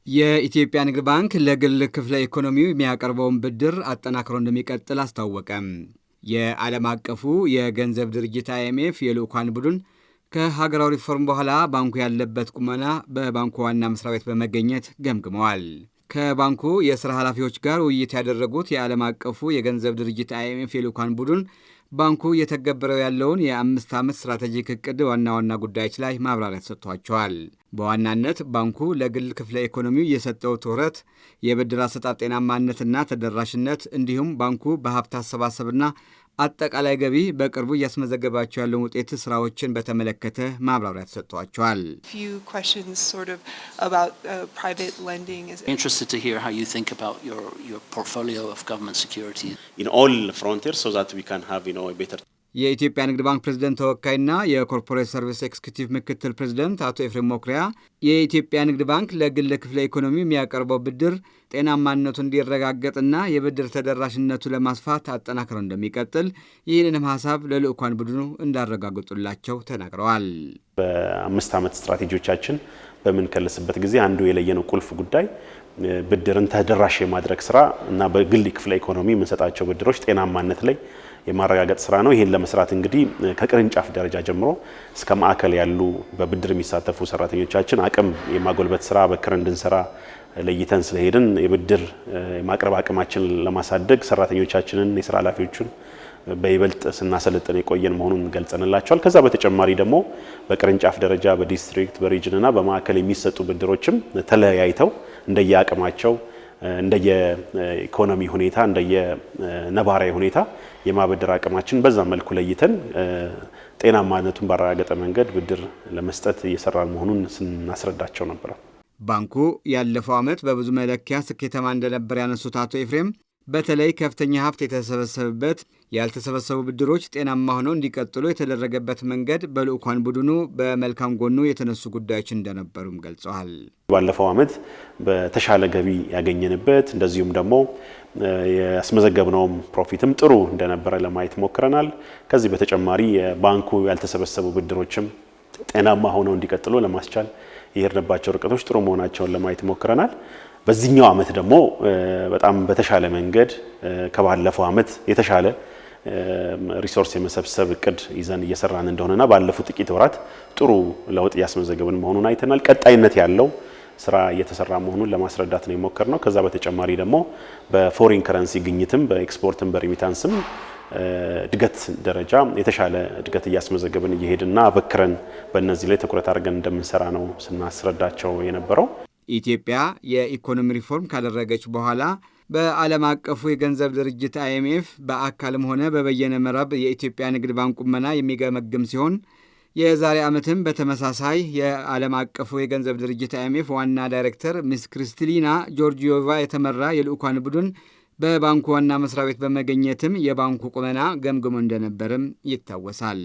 የኢትዮጵያ ንግድ ባንክ ለግል ክፍለ ኢኮኖሚው የሚያቀርበውን ብድር አጠናክሮ እንደሚቀጥል አስታወቀ። የዓለም አቀፉ የገንዘብ ድርጅት IMF የልዑካን ቡድን ከሀገራዊ ሪፎርም በኋላ ባንኩ ያለበት ቁመና በባንኩ ዋና መስሪያ ቤት በመገኘት ገምግመዋል። ከባንኩ የሥራ ኃላፊዎች ጋር ውይይት ያደረጉት የዓለም አቀፉ የገንዘብ ድርጅት IMF የልዑካን ቡድን ባንኩ እየተገበረው ያለውን የ5 ዓመት ስትራቴጂክ እቅድ ዋና ዋና ጉዳዮች ላይ ማብራሪያ ተሰጥቷቸዋል። በዋናነት ባንኩ ለግል ክፍለ ኢኮኖሚው የሰጠው ትኩረት የብድር አሰጣጥ ጤናማነትና ተደራሽነት እንዲሁም ባንኩ በሀብት አሰባሰብና አጠቃላይ ገቢ በቅርቡ እያስመዘገባቸው ያለውን ውጤት ስራዎችን በተመለከተ ማብራሪያ ተሰጥቷቸዋል። Interested to hear how you think about your portfolio of government securities in all frontiers so that we can have a better የኢትዮጵያ ንግድ ባንክ ፕሬዝደንት ተወካይና የኮርፖሬት ሰርቪስ ኤክስኪዩቲቭ ምክትል ፕሬዝደንት አቶ ኤፍሬም ሞክሪያ የኢትዮጵያ ንግድ ባንክ ለግል ክፍለ ኢኮኖሚ የሚያቀርበው ብድር ጤናማነቱ እንዲረጋገጥና የብድር ተደራሽነቱ ለማስፋት አጠናክረው እንደሚቀጥል ይህንንም ሀሳብ ለልዑካን ቡድኑ እንዳረጋግጡላቸው ተናግረዋል። በ5 ዓመት ስትራቴጂዎቻችን በምንከለስበት ጊዜ አንዱ የለየነው ቁልፍ ጉዳይ ብድርን ተደራሽ የማድረግ ስራ እና በግል ክፍለ ኢኮኖሚ የምንሰጣቸው ብድሮች ጤናማነት ላይ የማረጋገጥ ስራ ነው። ይሄን ለመስራት እንግዲህ ከቅርንጫፍ ደረጃ ጀምሮ እስከ ማዕከል ያሉ በብድር የሚሳተፉ ሰራተኞቻችን አቅም የማጎልበት ስራ በክር እንድንሰራ ለይተን ስለሄድን የብድር የማቅረብ አቅማችንን ለማሳደግ ሰራተኞቻችንን የስራ ኃላፊዎችን በይበልጥ ስናሰለጥን የቆየን መሆኑን ገልጸንላቸዋል። ከዛ በተጨማሪ ደግሞ በቅርንጫፍ ደረጃ በዲስትሪክት በሪጅንና በማዕከል የሚሰጡ ብድሮችም ተለያይተው እንደየአቅማቸው እንደየኢኮኖሚ ሁኔታ እንደየነባራዊ ሁኔታ የማበደር አቅማችን በዛ መልኩ ለይተን ጤናማነቱን ባረጋገጠ መንገድ ብድር ለመስጠት እየሰራን መሆኑን ስናስረዳቸው ነበር። ባንኩ ያለፈው ዓመት በብዙ መለኪያ ስኬታማ እንደነበር ያነሱት አቶ ኤፍሬም በተለይ ከፍተኛ ሀብት የተሰበሰበበት ያልተሰበሰቡ ብድሮች ጤናማ ሆነው እንዲቀጥሉ የተደረገበት መንገድ በልዑካን ቡድኑ በመልካም ጎኑ የተነሱ ጉዳዮች እንደነበሩም ገልጸዋል። ባለፈው ዓመት በተሻለ ገቢ ያገኘንበት እንደዚሁም ደግሞ ያስመዘገብነው ፕሮፊትም ጥሩ እንደነበረ ለማየት ሞክረናል። ከዚህ በተጨማሪ የባንኩ ያልተሰበሰቡ ብድሮችም ጤናማ ሆነው እንዲቀጥሉ ለማስቻል የሄድንባቸው ርቀቶች ጥሩ መሆናቸውን ለማየት ሞክረናል። በዚህኛው ዓመት ደግሞ በጣም በተሻለ መንገድ ከባለፈው ዓመት የተሻለ ሪሶርስ የመሰብሰብ እቅድ ይዘን እየሰራን እንደሆነና ባለፉት ጥቂት ወራት ጥሩ ለውጥ ያስመዘገብን መሆኑን አይተናል። ቀጣይነት ያለው ስራ እየተሰራ መሆኑን ለማስረዳት ነው የሞከርነው። ከዛ በተጨማሪ ደግሞ በፎሪን ከረንሲ ግኝትም በኤክስፖርትም በሪሚታንስም እድገት ደረጃ የተሻለ እድገት እያስመዘገብን እየሄድና አበክረን በእነዚህ ላይ ትኩረት አድርገን እንደምንሰራ ነው ስናስረዳቸው የነበረው። ኢትዮጵያ የኢኮኖሚ ሪፎርም ካደረገች በኋላ በዓለም አቀፉ የገንዘብ ድርጅት IMF በአካልም ሆነ በበየነ መረብ የኢትዮጵያ ንግድ ባንክ ቁመና የሚገመግም ሲሆን የዛሬ ዓመትም በተመሳሳይ የዓለም አቀፉ የገንዘብ ድርጅት IMF ዋና ዳይሬክተር ሚስ ክሪስታሊና ጆርጂዮቫ የተመራ የልዑካን ቡድን በባንኩ ዋና መስሪያ ቤት በመገኘትም የባንኩ ቁመና ገምግሞ እንደነበርም ይታወሳል።